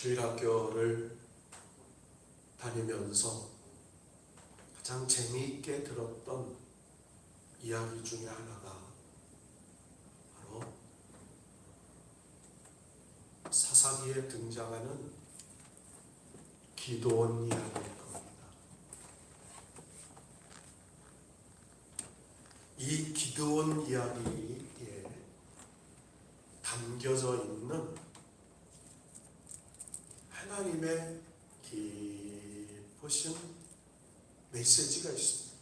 주일학교를 다니면서 가장 재미있게 들었던 이야기 중에 하나가 바로 사사기에 등장하는 기드온 이야기일 겁니다. 이 기드온 이야기에 담겨져 있는 하나님의 깊으신 메시지가 있습니다.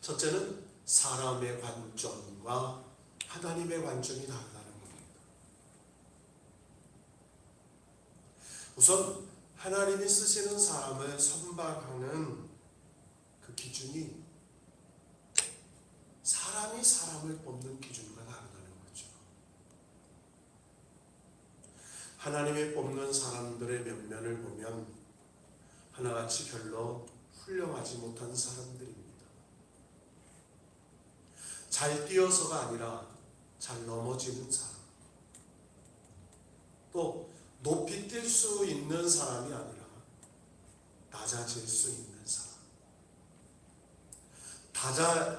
첫째는 사람의 관점과 하나님의 관점이 다르다는 겁니다. 우선 하나님이 쓰시는 사람을 선발하는 그 기준이 사람이 사람을 뽑는 기준과 다르다는 거죠. 하나님이 뽑는 사람들의 면면을 보면 하나같이 별로 훌륭하지 못한 사람들입니다. 잘 뛰어서가 아니라 잘 넘어지는 사람, 또 높이 뛸 수 있는 사람이 아니라 낮아질 수 있는 사람,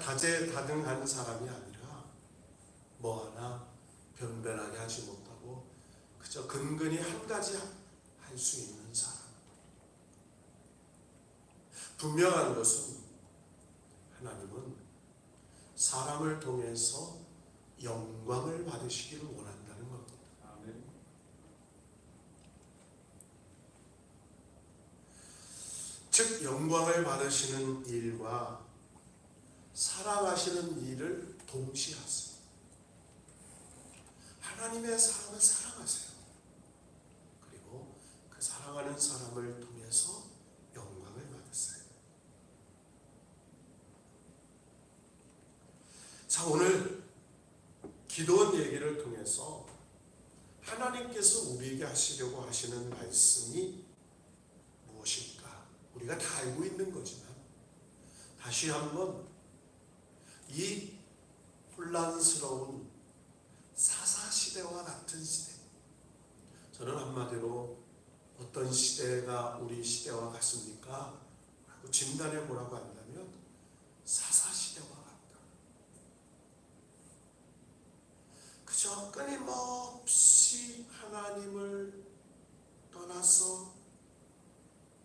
다재다능한 사람이 아니라 뭐 하나 변변하게 하지 못하고 그저 근근히 한 가지 할 수 있는 사람. 분명한 것은 하나님은 사람을 통해서 영광을 받으시기를 원한다는 겁니다. 아멘. 즉 영광을 받으시는 일과 사랑하시는 일을 동시에 하세요. 하나님의 사람을 사랑하세요. 그리고 그 사랑하는 사람을 통해서 영광을 받으세요. 자, 오늘 기도원 얘기를 통해서 하나님께서 우리에게 하시려고 하시는 말씀이 무엇일까? 우리가 다 알고 있는 거지만 다시 한번 이 혼란스러운 사사시대와 같은 시대, 저는 한마디로 어떤 시대가 우리 시대와 같습니까? 라고 진단해 보라고 한다면 사사시대와 같다. 그저 끊임없이 하나님을 떠나서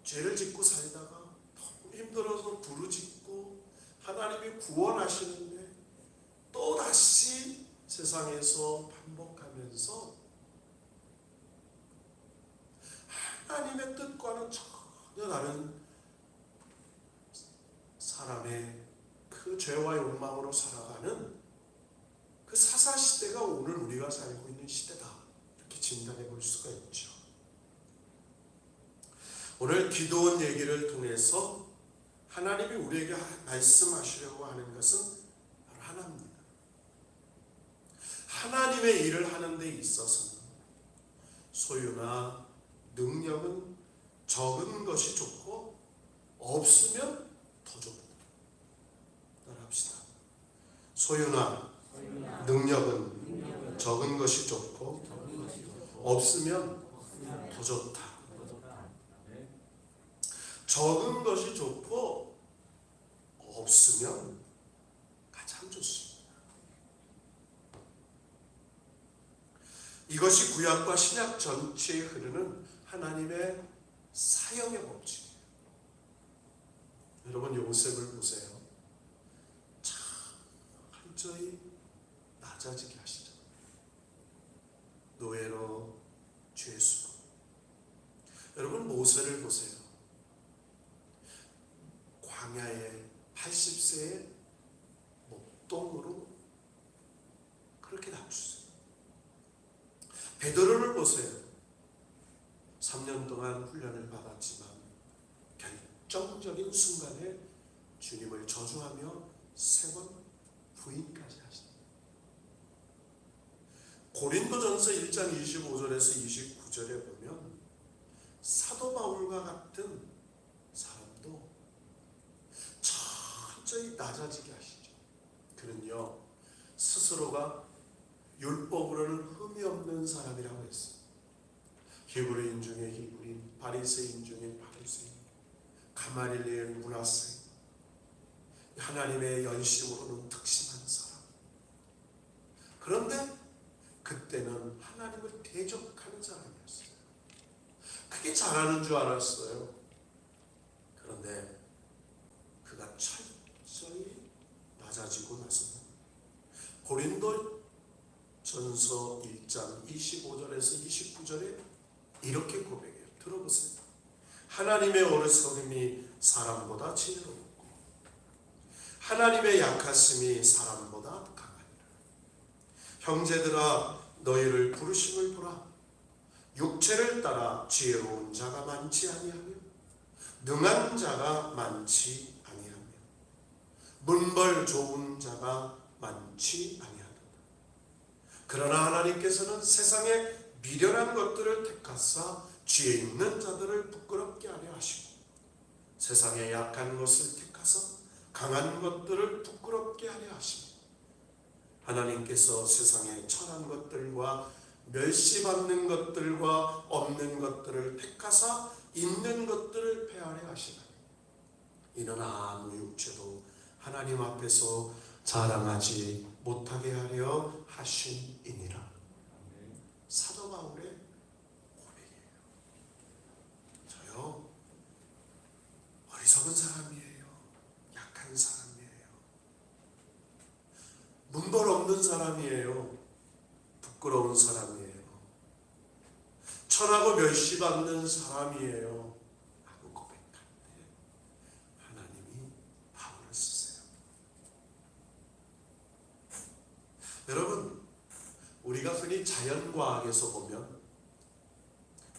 죄를 짓고 살다가 너무 힘들어서 부르짖고 하나님이 구원하시는데 또다시 세상에서 반복하면서 하나님의 뜻과는 전혀 다른 사람의 그 죄와 욕망으로 살아가는 그 사사시대가 오늘 우리가 살고 있는 시대다, 이렇게 진단해 볼 수가 있죠. 오늘 기도원 얘기를 통해서 하나님이 우리에게 말씀하시려고 하는 것은 바로 하나입니다. 하나님의 일을 하는 데 있어서는 소유나 능력은 적은 것이 좋고 없으면 더 좋다. 따라합시다. 소유나 능력은 적은 것이 좋고 없으면 더 좋다. 적은 것이 좋고 없으면 가장 좋습니다. 이것이 구약과 신약 전체에 흐르는 하나님의 사형의 법칙이에요. 여러분 요셉을 보세요. 참 철저히 낮아지게 하시죠. 노예로 죄수로. 여러분 모세를 보세요. 광야에 80세의 목동으로 그렇게 낮추세요. 베드로를 보세요. 3년 동안 훈련을 받았지만 결정적인 순간에 주님을 저주하며 3번 부인까지 하십니다. 고린도전서 1장 25절에서 29절에 보면 사도 바울과 같은 사람도 철저히 낮아지게 하시죠. 그는요 스스로가 율법으로는 흠이 없는 사람이라고 했어요. 히브리인 중에 히브리인, 바리새인 중에 바리새인, 가말리엘 문하세, 하나님의 연식으로는 특심한 사람. 그런데 그때는 하나님을 대적하는 사람이었어요. 그게 잘하는 줄 알았어요. 그런데 그가 철저히 낮아지고 나서 고린도 전서 1장 25절에서 29절에 이렇게 고백해요. 들어보세요. 하나님의 어리석음이 사람보다 지혜롭고 하나님의 약하심이 사람보다 강하니라. 형제들아 너희를 부르심을 보라. 육체를 따라 지혜로운 자가 많지 아니하며 능한 자가 많지 아니하며 문벌 좋은 자가 많지 아니하다. 그러나 하나님께서는 세상에 미련한 것들을 택하사 지혜 있는 자들을 부끄럽게 하려 하시고 세상에 약한 것을 택하사 강한 것들을 부끄럽게 하려 하시고 하나님께서 세상에 천한 것들과 멸시받는 것들과 없는 것들을 택하사 있는 것들을 폐하려 하시나니 이는 아무 육체도 하나님 앞에서 자랑하지 못하게 하려 하심이니라. 사도 바울의 고백이에요. 저요 어리석은 사람이에요. 약한 사람이에요. 문벌 없는 사람이에요. 부끄러운 사람이에요. 천하고 멸시받는 사람이에요. 하고 고백할 때 하나님이 바울을 쓰세요. 여러분, 우리가 흔히 자연과학에서 보면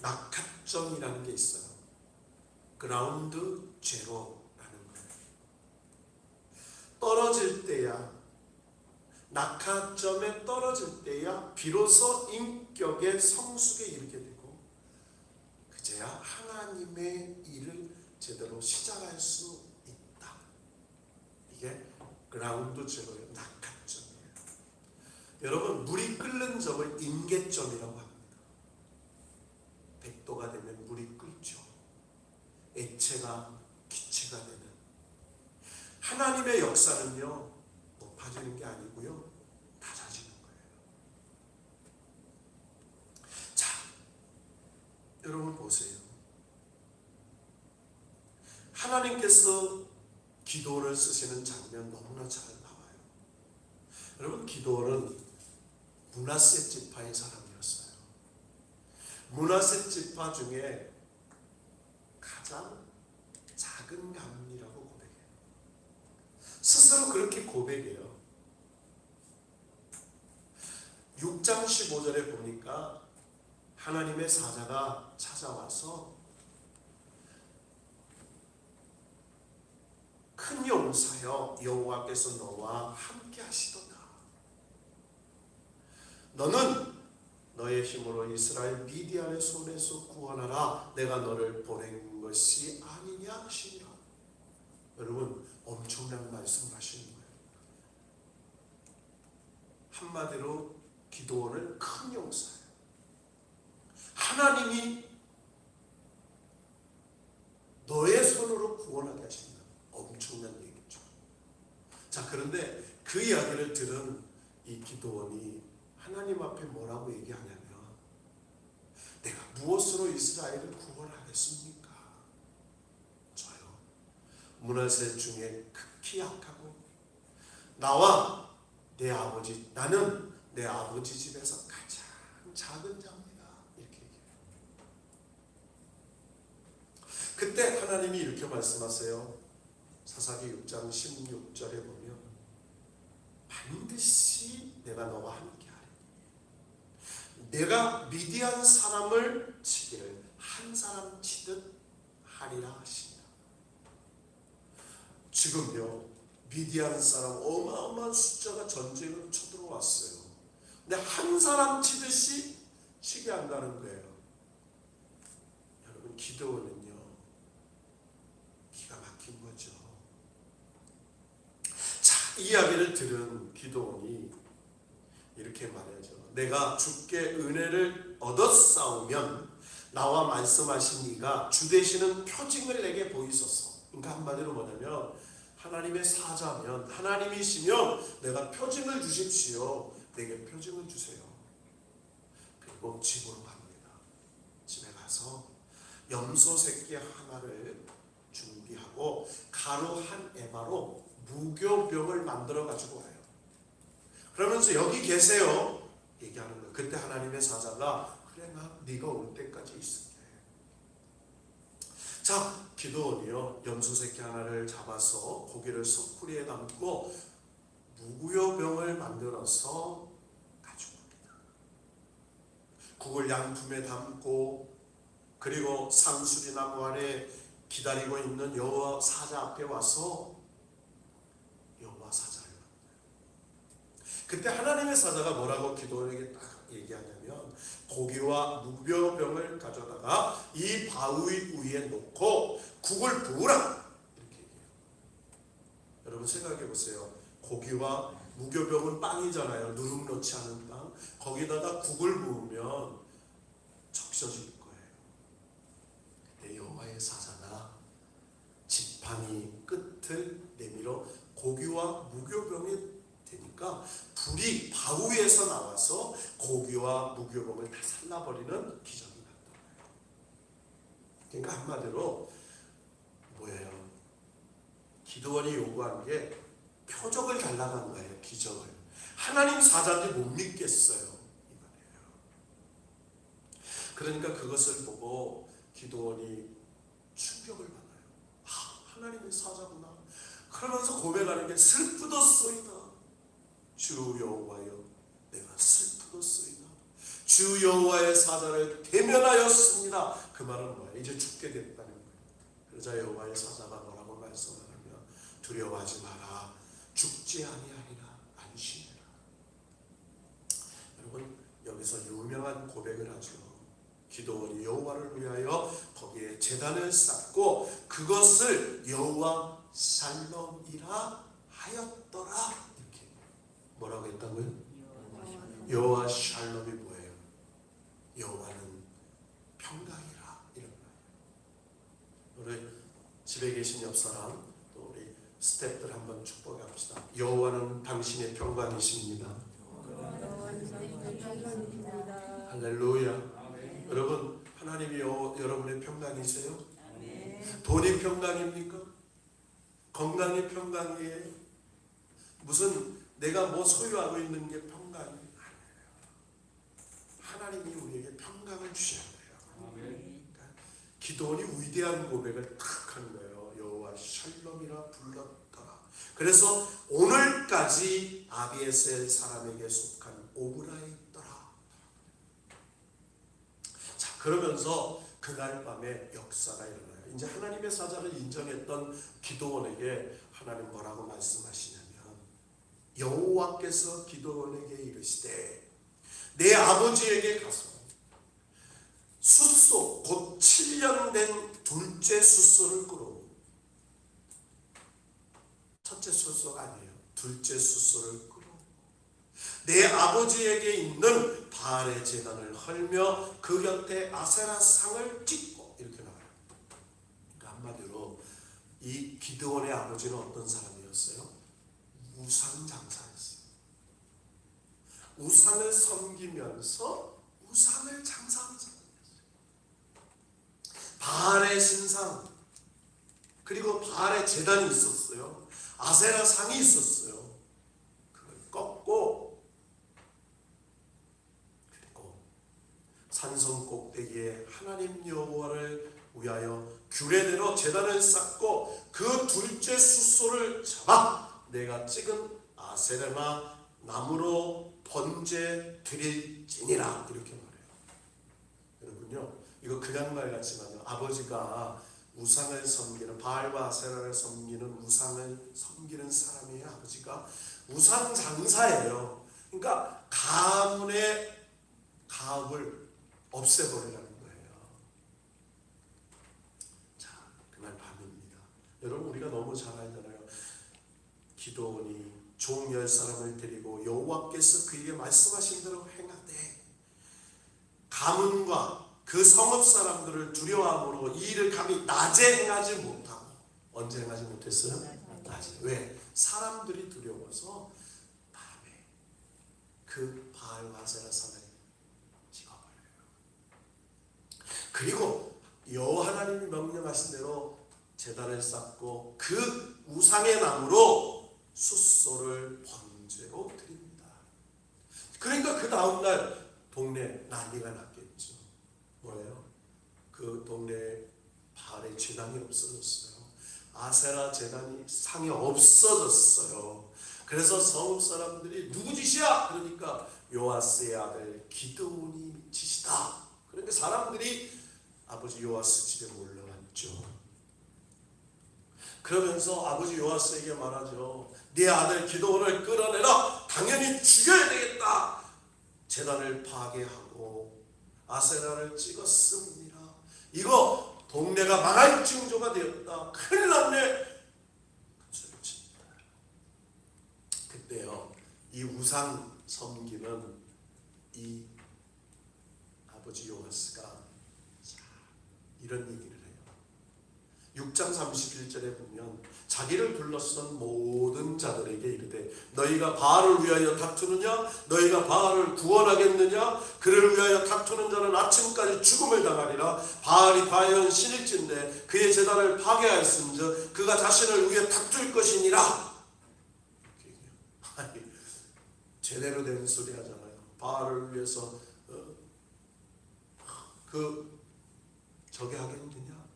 낙하점이라는 게 있어요. 그라운드 제로라는 거예요. 떨어질 때야, 낙하점에 떨어질 때야 비로소 인격의 성숙에 이르게 되고 그제야 하나님의 일을 제대로 시작할 수 있다. 이게 그라운드 제로의 낙하점이에요. 여러분, 물이 끓는 점을 임계점이라고 합니다. 100도가 되면 물이 끓죠. 액체가 기체가 되는 하나님의 역사는요, 높아지는 게 아니고요, 낮아지는 거예요. 자, 여러분 보세요. 하나님께서 기도를 쓰시는 장면 너무나 잘 나와요. 여러분, 기도는 므낫세 지파의 사람이었어요. 므낫세 지파 중에 가장 작은 가문이라고 고백해요. 스스로 그렇게 고백해요. 6장 15절에 보니까 하나님의 사자가 찾아와서 큰 용사여 여호와께서 너와 함께 하시도다. 너는 너의 힘으로 이스라엘 미디안의 손에서 구원하라. 내가 너를 보낸 것이 아니냐 하시니라. 여러분, 엄청난 말씀을 하시는 거예요. 한마디로 기도원은 큰 용사예요. 하나님이 너의 손으로 구원하게 하신다. 엄청난 얘기죠. 자, 그런데 그 이야기를 들은 이 기도원이 하나님 앞에 뭐라고 얘기하냐면 내가 무엇으로 이스라엘을 구원하겠습니까? 저요, 므낫세 중에 극히 약하고 나와 내 아버지, 나는 내 아버지 집에서 가장 작은 자입니다. 이렇게 얘기해요. 그때 하나님이 이렇게 말씀하세요. 사사기 6장 16절에 보면 반드시 내가 너와 함께 하리니 내가 미디안 사람을 치기를 한 사람 치듯 하리라 하시니라. 지금요, 미디안 사람 어마어마한 숫자가 전쟁으로 쳐들어왔어요. 근데 한 사람 치듯이 치게 한다는 거예요. 여러분, 기도원은요, 기가 막힌 거죠. 자, 이야기를 들은 기도원이 이렇게 말하죠. 내가 주께 은혜를 얻었사오면 나와 말씀하신 이가 주 되시는 표징을 내게 보이소서. 그러니까 한마디로 뭐냐면 하나님의 사자면 하나님이시면 내가 표징을 주십시오. 내게 표징을 주세요. 그리고 집으로 갑니다. 집에 가서 염소 새끼 하나를 준비하고 가루 한 에바로 무교병을 만들어 가지고 와요. 그러면서 여기 계세요 얘기하는 거예요. 그때 하나님의 사자가 그래 나 네가 올 때까지 있을게. 자, 기드온이요 염소 새끼 하나를 잡아서 고기를 소쿠리에 담고 무교병을 만들어서 가지고 옵니다. 국을 양품에 담고 그리고 상수리 나무 아래 기다리고 있는 여호와 사자 앞에 와서 여호와 사자를 만나요. 그때 하나님의 사자가 뭐라고 기드온에게 딱 얘기하냐면 고기와 무교병을 가져다가 이 바위 위에 놓고 국을 부으라 이렇게 얘기해요. 여러분 생각해 보세요. 고기와 무교병은 빵이잖아요. 누룩 넣지 않은 빵. 거기다가 국을 부으면 적셔질 거예요. 그때 여호와의 사자가 지팡이 끝을 내밀어 고기와 무교병이 되니까 불이 바위에서 나와서 고기와 무교병을 다 살라버리는 기적이 났더라고요. 그러니까 한마디로 뭐예요? 기드온이 요구한 게 표적을 달라고 한 거예요. 기적을. 하나님 사자들이 못 믿겠어요. 이 말이에요. 그러니까 그것을 보고 기드온이 충격을 받아요. 하나님의 사자구나. 그러면서 고백하는 게 슬프도소이다. 주 여호와여 내가 슬프도소이다. 주 여호와의 사자를 대면하였습니다. 그 말은 뭐예요? 이제 죽게 됐다는 거예요. 그러자 여호와의 사자가 뭐라고 말씀하냐면 두려워하지 마라. 죽지 아니하리라. 안심해라. 여러분 여기서 유명한 고백을 하죠. 기드온이 여호와를 위하여 거기에 제단을 쌓고 그것을 여호와 샬롬이라 하였더라. 이렇게 뭐라고 했다고요? 여호와 샬롬이 뭐예요? 여호와는 평강이라 이런 거예요. 우리 집에 계신 옆사람 또 우리 스태프들 한번 축복합시다. 여호와는 당신의 평강이십니다. 할렐루야. 여러분 하나님이 여러분의 평강이세요? 돈이 평강입니까? 건강이 평강이에요? 무슨 내가 뭐 소유하고 있는 게 평강이 아니에요. 하나님이 우리에게 평강을 주셔야 돼요. 그러니까 기드온이 위대한 고백을 탁 하는 거예요. 여호와 샬롬이라 불렀더라. 그래서 오늘까지 아비에셀 사람에게 속한 오브라에 있더라. 자, 그러면서 그날 밤에 역사가 일어나요. 이제 하나님의 사자를 인정했던 기드온에게 하나님 뭐라고 말씀하시냐면 여호와께서 기드온에게 이르시되 내 아버지에게 가서 숫소 곧 7년 된 둘째 숫소를 끌어. 첫째 숫소가 아니에요. 둘째 숫소를 끌어. 내 아버지에게 있는 바알의 제단을 헐며 그 곁에 아세라 상을 찍고 이렇게 나와요. 그러니까 한마디로 이 기드온의 아버지는 어떤 사람이었어요? 우상 장사였어요. 우상을 섬기면서 우상을 장사하는 사람이었어요. 바알의 신상 그리고 바알의 제단이 있었어요. 아세라 상이 있었어요. 그걸 꺾고 그리고 산성 꼭대기에 하나님 여호와를 위하여 규례대로 제단을 쌓고 그 둘째 숫소를 잡아 내가 찍은 아세라나 나무로 번제 드릴지니라 이렇게 말해요. 여러분요 이거 그냥 말 같지만요 아버지가 우상을 섬기는 바알과 아세라를 섬기는 우상을 섬기는 사람이에요. 아버지가 우상 장사예요. 그러니까 가문의 가업을 없애버리라는 거예요. 자, 그날 밤입니다. 여러분 우리가 너무 잘 알잖아요. 기드온이 종 10사람을 데리고 여호와께서 그에게 말씀하신 대로 행하되 가문과 그 성읍 사람들을 두려워함으로 이 일을 감히 낮에 행하지 못하고. 언제 행하지 못했어요? 낮에. 왜? 사람들이 두려워서 밤에 그 바알 아세라 산에 찍어버려요. 그리고 여호와 하나님이 명령하신 대로 제단을 쌓고 그 우상의 나무로 숫소를 번제로 드립니다. 그러니까 그 다음날 동네 난리가 났겠죠. 뭐예요? 그 동네에 바알의 제단이 없어졌어요. 아세라 제단이 상이 없어졌어요. 그래서 성읍 사람들이 누구 짓이야? 그러니까 요아스의 아들 기드온이 짓이다. 그러니까 사람들이 아버지 요아스 집에 몰려왔죠. 그러면서 아버지 요아스에게 말하죠. 네 아들 기드온을 끌어내라. 당연히 죽여야 되겠다. 제단을 파괴하고 아세라를 찍었습니다. 이거 동네가 망할 징조가 되었다. 큰일 났네. 그때요, 이 우상 섬기는 이 아버지 요아스가 이런 얘기를 해요. 6장 31절에 보면 자기를 둘러싼 모든 자들에게 이르되 너희가 바알을 위하여 다투느냐? 너희가 바알을 구원하겠느냐? 그를 위하여 다투는 자는 아침까지 죽음을 당하리라. 바알이 과연 신일진데 그의 제단을 파괴하였은즉 그가 자신을 위해 다툴 것이니라. 아니, 제대로 된 소리 하잖아요. 바알을 위해서 저게 하겠느냐?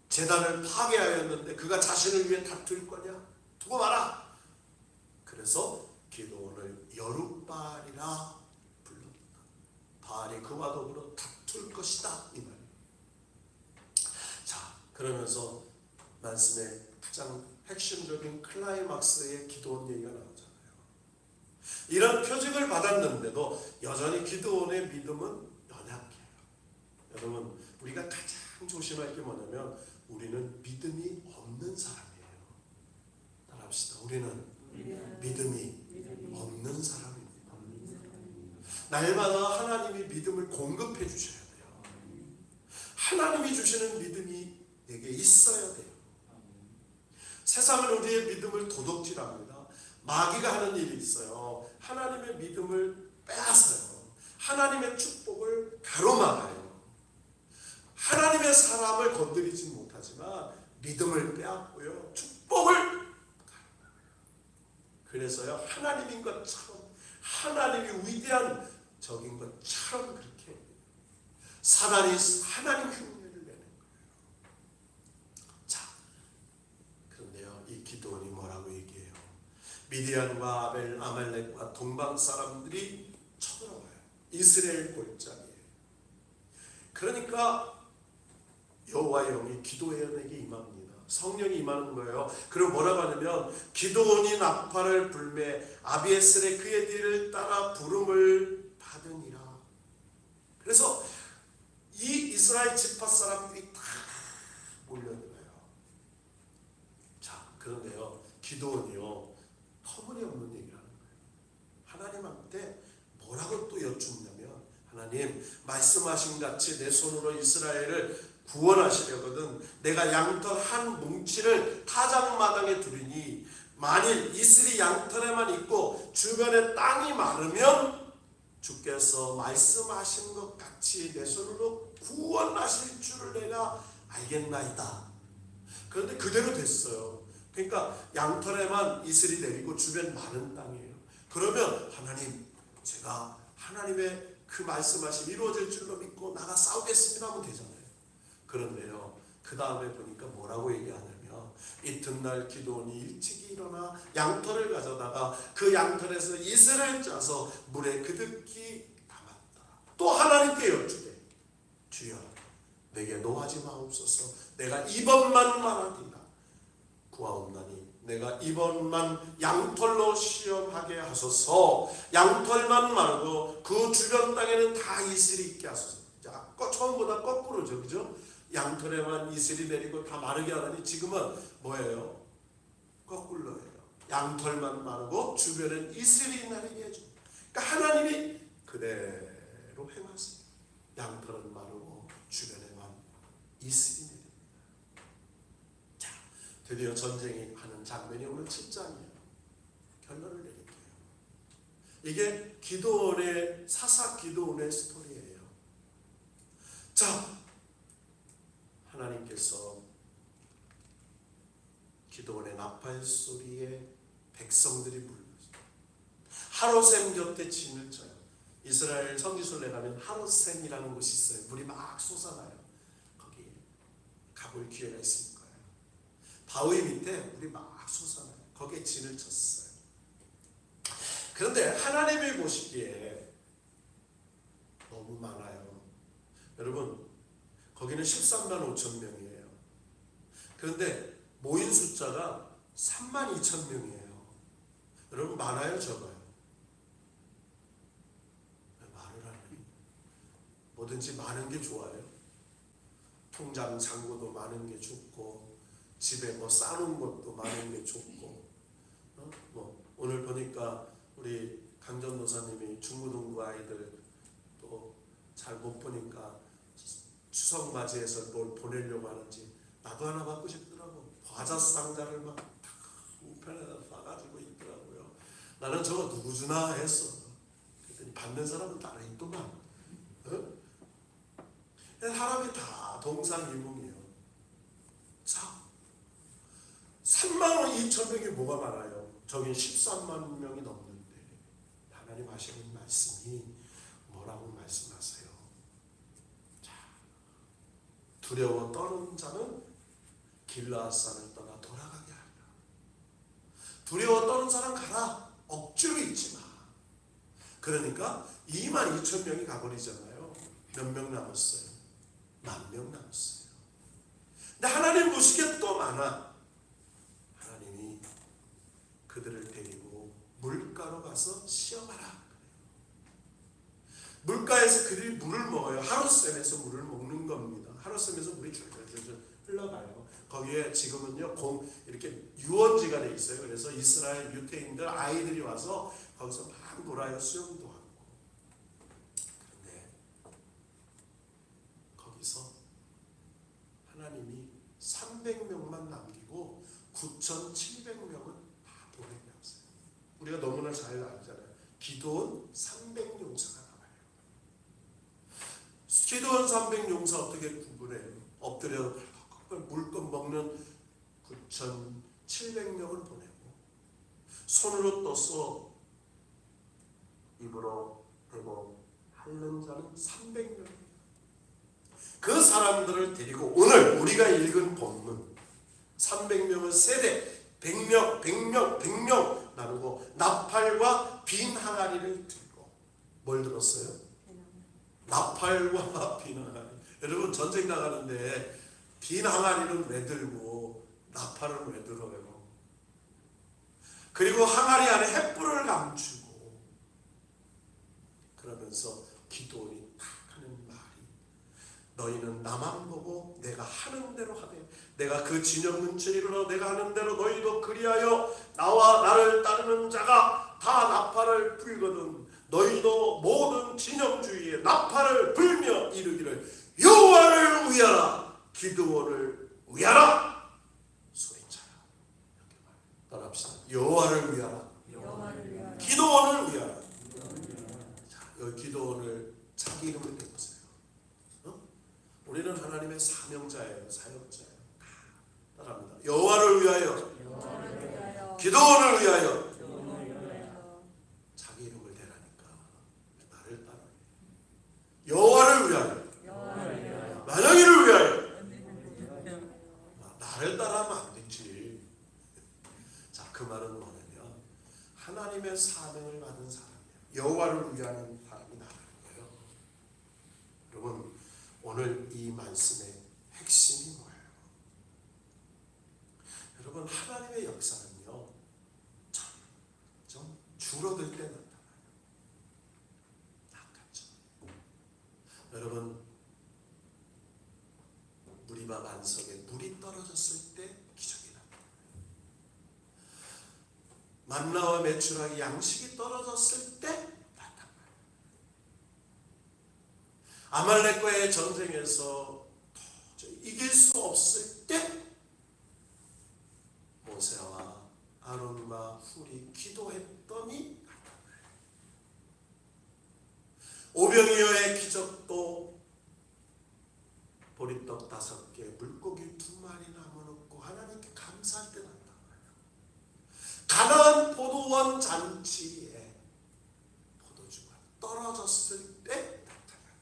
제단을 파괴하였는데 그가 자신을 위해 다툴 거냐? 두고 봐라. 그래서 기드온을 여룻바알이라 불렀다. 바알이 그와 더불어 다툴 것이다 이 말이에요. 자, 그러면서 말씀의 가장 핵심적인 클라이막스의 기드온 얘기가 나오잖아요. 이런 표징을 받았는데도 여전히 기드온의 믿음은 연약해요. 여러분, 우리가 가장 조심할 게 뭐냐면 우리는 믿음이 없는 사람이에요. 따라합시다. 우리는 믿음이 없는 사람입니다. 날마다 하나님이 믿음을 공급해 주셔야 돼요. 하나님이 주시는 믿음이 내게 있어야 돼요. 세상은 우리의 믿음을 도둑질합니다. 마귀가 하는 일이 있어요. 하나님의 믿음을 빼앗아요. 하나님의 축복을 가로막아요. 하나님의 사람을 건드리지 못하지만 믿음을 빼앗고요. 축복을 가로막아요. 그래서요, 하나님인 것처럼, 하나님이 위대한 적인 것처럼 그렇게 사단이 하나님 흉내를 내는 거예요. 자, 그런데요, 이 기드온이 뭐라고 얘기해요? 미디안과 아말렉과 동방 사람들이 쳐들어와요. 이스라엘 골짜기에. 그러니까 여호와의 영이 기도원에게 임합니다. 성령이 임하는 거예요. 그리고 뭐라고 하냐면 기드온이 나팔을 불매 아비에셀의 그의 뒤를 따라 부름을 받으니라. 그래서 이 이스라엘 지파 사람들이 다 몰려들어요. 자, 그런데요, 기드온이요 터무니없는 얘기를 하는 거예요. 하나님한테 뭐라고 또 여쭙냐면, 하나님 말씀하신 같이 내 손으로 이스라엘을 구원하시려거든 내가 양털 한 뭉치를 타작마당에 두리니 만일 이슬이 양털에만 있고 주변에 땅이 마르면 주께서 말씀하신 것 같이 내 손으로 구원하실 줄을 내가 알겠나이다. 그런데 그대로 됐어요. 그러니까 양털에만 이슬이 내리고 주변 마른 땅이에요. 그러면 하나님, 제가 하나님의 그 말씀하심 이루어질 줄로 믿고 나가 싸우겠습니다 하면 되잖아요. 그런데요, 그 다음에 보니까 뭐라고 얘기하냐면 이튿날 기드온이 일찍이 일어나 양털을 가져다가 그 양털에서 이슬을 짜서 물에 그득히 담았다. 또 하나님께 여쭈되 주여 내게 노하지 마옵소서. 내가 이번만 말하리라. 구하옵나니 내가 이번만 양털로 시험하게 하소서. 양털만 말고 그 주변 땅에는 다 이슬이 있게 하소서. 자, 처음보다 거꾸로죠, 그죠? 양털에만 이슬이 내리고 다 마르게 하더니 지금은 뭐예요? 거꾸로예요. 양털만 마르고 주변엔 이슬이 내리게 해줘. 그러니까 하나님이 그대로 행하세요. 양털은 마르고 주변에만 이슬이 내립니다. 자, 드디어 전쟁이 하는 장면이 오늘 7장이에요. 결론을 내릴게요. 이게 기드온의 사사 기드온의 스토리예요. 자, 하나님께서 기드온의 나팔 소리에 백성들이 물러서 하로셈 곁에 진을 쳐요. 이스라엘 성지순례 가면 하로셈이라는 곳이 있어요. 물이 막 솟아나요. 거기 가볼 기회가 있을 거예요. 바위 밑에 물이 막 솟아나요. 거기에 진을 쳤어요. 그런데 하나님이 보시기에 너무 많아요. 여러분, 거기는 13만 5천 명이에요. 그런데 모인 숫자가 3만 2천 명이에요. 여러분, 많아요, 적어요? 말을 하는 뭐든지 많은 게 좋아요. 통장 잔고도 많은 게 좋고, 집에 뭐 싸놓은 것도 많은 게 좋고, 오늘 보니까 우리 강전도사님이 중고등부 아이들 또 잘 못 보니까 추석 맞이해서 뭘 보내려고 하는지 나도 하나 받고 싶더라고. 과자 상자를 막 우편에다 싸가지고 있더라고요. 나는 저거 누구 주나 했어. 그랬더니 받는 사람은 따로 있더만. 어? 사람이 다 동상이몽이에요. 자, 3만 2천 명이 뭐가 많아요? 저긴 13만 명이 넘는데 하나님 하시는 말씀이 뭐라고 말씀하세요? 자, 두려워 떠는 자는 길라앗산을 떠나 돌아가게 하리라. 두려워 떠는 사람 가라. 억지로 있지 마. 그러니까 2만 2천 명이 가버리잖아요. 몇 명 남았어요? 10,000명 남았어요. 근데 하나님 보시기에 또 많아. 하나님이 그들을 데리고 물가로 가서 쉬어가라. 물가에서 그들이 물을 먹어요. 하루셈에서 물을 먹는 겁니다. 하루셈에서 물이 줄줄줄 흘러가요. 거기에 지금은요 이렇게 유원지가 돼 있어요. 그래서 이스라엘 유태인들 아이들이 와서 거기서 막 놀아요. 수영도 하고. 그런데 거기서 하나님이 300명만 남기고 9,700명은 다 보내놨어요. 우리가 너무나 잘 알잖아요. 기드온 300용사가 나와요. 기드온 300용사 어떻게 구분해요? 엎드려 물건 먹는 9,700명을 보내고 손으로 떠서 입으로 대고 핥는 자는 300명. 그 사람들을 데리고 오늘 우리가 읽은 본문 300명을 세대 100명 나누고 나팔과 빈 항아리를 들고 뭘 들었어요? 나팔과 빈 항아리. 여러분 전쟁 나가는데 빈 항아리는 왜 들고 나팔은 왜 들어요? 그리고 항아리 안에 횃불을 감추고 그러면서 기도원이 딱 하는 말이 너희는 나만 보고 내가 하는 대로 하되 내가 그 진영 근처에 이르러 내가 하는 대로 너희도 그리하여 나와 나를 따르는 자가 다 나팔을 불거든 너희도 모든 진영 주위에 나팔을 불며 이르기를 여호와를 위하라 기드온을 위하라 소리쳐라. 이렇게 따라합시다. 여호와를 위하라 기드온을 위하라. 자, 여기 기드온을 자기 이름을 대보세요. 우리는 하나님의 사명자예요. 사역자예요. 따라합니다. 여호와를 위하여 기드온을 위하여 자기 이름을 대라니까 나를 따라. 여호와를 위하여 만영이를 위하여 나를 따라하면 안 되지. 자, 그 말은 뭐냐면 하나님의 사명을 받은 사람이에요. 여호와를 위하는 사람이 나라는 거예요. 여러분 오늘 이 말씀의 핵심이 뭐예요? 여러분 하나님의 역사는요 좀 줄어들 때 나타나요. 약간죠. 여러분 무리바 반석에 물이 떨어졌을 때 기적이 나타나요. 만나와 메추라기 양식이 떨어졌을 때 나타나요. 아말렉과의 전쟁에서 도저히 이길 수 없을 때 모세와 아론과 훌이 기도했더니 오병이어의 기적도 보리떡 5개, 물고기 2마리 남아놓고 하나님께 감사할 때 난다. 가나안 포도원 잔치에 포도주가 떨어졌을 때 나타나요.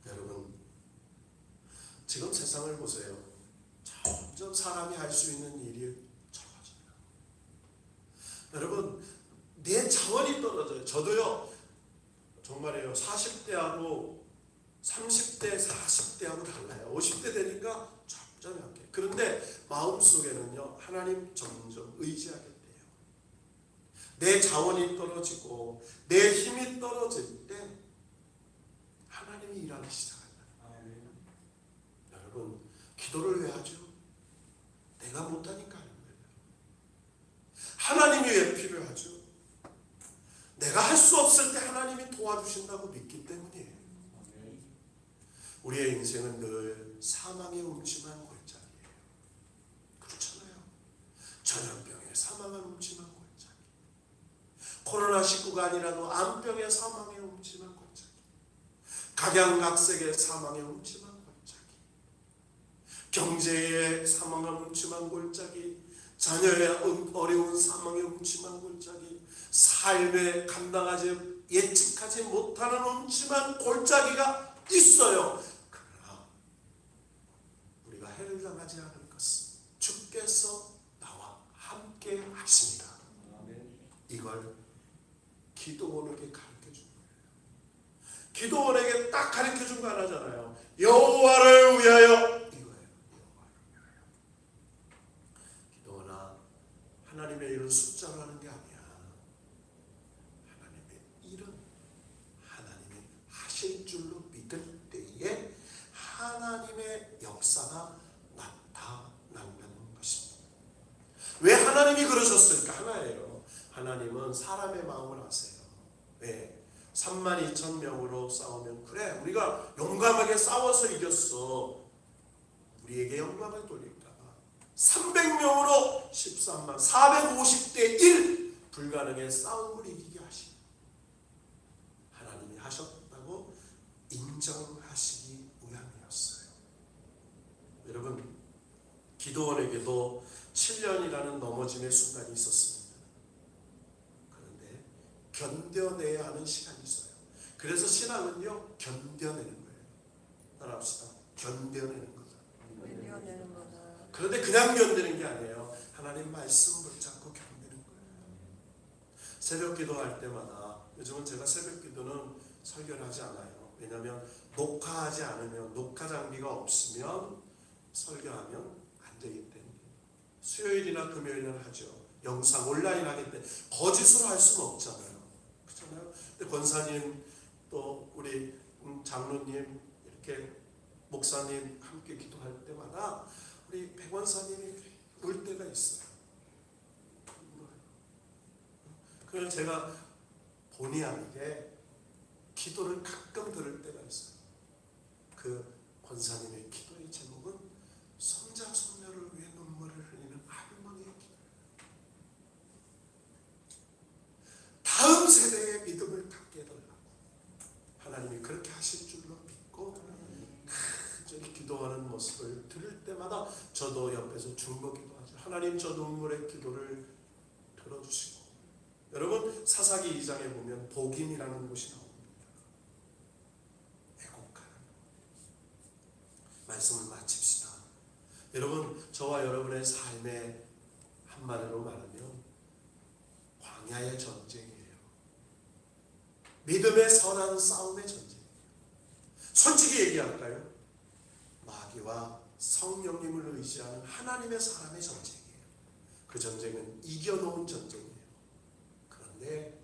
여러분, 지금 세상을 보세요. 점점 사람이 할 수 있는 일이 적어져요. 여러분, 내 자원이 떨어져요. 저도요, 정말이에요. 40대하고 30대, 40대하고 달라요. 50대 되니까 점점 약해. 그런데 마음속에는요, 하나님 점점 의지하게 돼요. 내 자원이 떨어지고 내 힘이 떨어질 때 하나님이 일하기 시작한다. 여러분, 기도를 왜 하죠? 내가 못하니까 하는 거예요. 하나님이 왜 필요하죠? 내가 할 수 없을 때 하나님이 도와주신다고 믿기 때문이에요. 우리의 인생은 늘 사망의 음침한 골짜기예요. 그렇잖아요. 전염병에 사망한 음침한 골짜기, 코로나19가 아니라도 암병의 사망의 음침한 골짜기, 각양각색의 사망의 음침한 골짜기, 경제의 사망의 음침한 골짜기, 자녀의 어려운 사망의 음침한 골짜기, 삶에 감당하지 예측하지 못하는 음침한 골짜기가 있어요. 그러나 우리가 해를 당하지 않을 것은 주께서 나와 함께 하십니다. 이걸 기도원에게 가르쳐준 거예요. 기도원에게 딱 가르쳐준 거 하나잖아요. 여호와를 위하여 이거예요. 여호와를 위하여. 기도원아, 하나님의 일은 숫자로 하는 게 아니야. 하나님의 일은 하나님이 하실 줄로 믿을 때에 하나님의 역사가 나타난다는 것입니다. 왜 하나님이 그러셨을까? 하나예요. 하나님은 사람의 마음을 아세요. 왜? 32,000명으로 싸우면 그래, 우리가 용감하게 싸워서 이겼어. 우리에게 영광을 돌릴까 봐 300명으로 13만 450대 1 불가능의 싸움을 이기게 하시고 하나님이 하셨다고 인정하시기 위함이었어요. 여러분, 기도원에게도 7년이라는 넘어짐의 순간이 있었습니다. 그런데 견뎌내야 하는 시간이 있어요. 그래서 신앙은요, 견뎌내는 거예요. 따라합시다. 견뎌내는 거다. 견뎌내는 거다. 그런데 그냥 견디는 게 아니에요. 하나님 말씀 붙잡고 견디는 거예요. 새벽 기도할 때마다, 요즘은 제가 새벽 기도는 설교를 하지 않아요. 왜냐하면 녹화하지 않으면, 녹화 장비가 없으면 설교하면 안 되기 때문에 수요일이나 금요일은 하죠. 영상 온라인 하기 때문에 거짓으로 할 수는 없잖아요. 그렇잖아요. 근데 권사님 또 우리 장로님 이렇게 목사님 함께 기도할 때마다 우리 백원사님이 울 때가 있어요. 그래서 제가 본의 아니게 기도를 가끔 들을 때가 있어요. 그 권사님의 기도의 제목은 손자 손녀를 위해 눈물을 흘리는 할머니의 기도. 다음 세대의 믿음을 갖게 해달라고 하나님이 그렇게 하실 줄로 믿고 저기 기도하는 모습을 들을 때마다 저도 옆에서 중보기도 하죠. 하나님, 저 눈물의 기도를 들어주시고. 여러분, 사사기 2장에 보면 복임이라는 곳이 나옵니다. 애곡하는 말씀을 마칩시다. 여러분, 저와 여러분의 삶의 한마디로 말하면 광야의 전쟁이에요. 믿음의 선한 싸움의 전쟁이에요. 솔직히 얘기할까요? 마귀와 성령님을 의지하는 하나님의 사람의 전쟁이에요. 그 전쟁은 이겨놓은 전쟁이에요. 그런데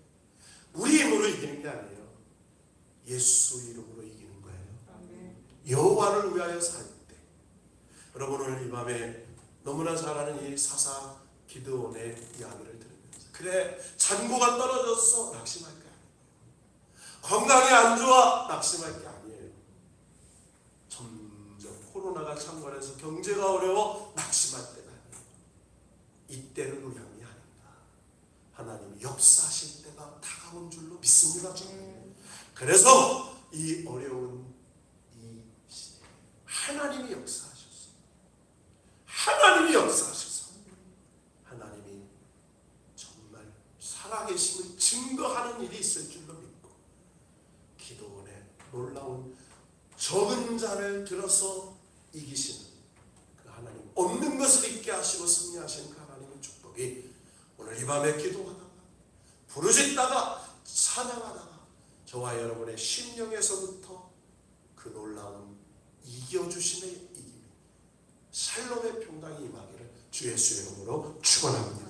우리 힘으로 이기는 게 아니에요. 예수 이름으로 이기는 거예요. 아멘. 여호와를 위하여 살 때. 여러분, 오늘 이 밤에 너무나 잘 아는 이 사사 기드온의 이야기를 들으면서 그래, 잔고가 떨어졌어, 낙심할 거 아니에요. 건강이 안 좋아 낙심할 게 아니에요. 점점 코로나가 창궐해서 경제가 어려워 낙심할 때가 아니에요. 이때는 우양이 아닌가. 하나님이 역사하실 때가 다가온 줄로 믿습니다. 그래서 이 어려운 이 시대에 하나님이 역사하셨어요. 하나님이 역사하셔서 하나님이 정말 살아계심을 증거하는 일이 있을 줄로 믿고 기도원에 놀라운 적은 자를 들어서 이기시는 그 하나님, 없는 것을 있게 하시고 승리하신 그 하나님의 축복이 오늘 이 밤에 기도하다가 부르짖다가 찬양하다가 저와 여러분의 심령에서부터 그 놀라운 이겨주심의 이김이 샬롬의 평강이 임하기를 주 예수의 이름으로 축원합니다.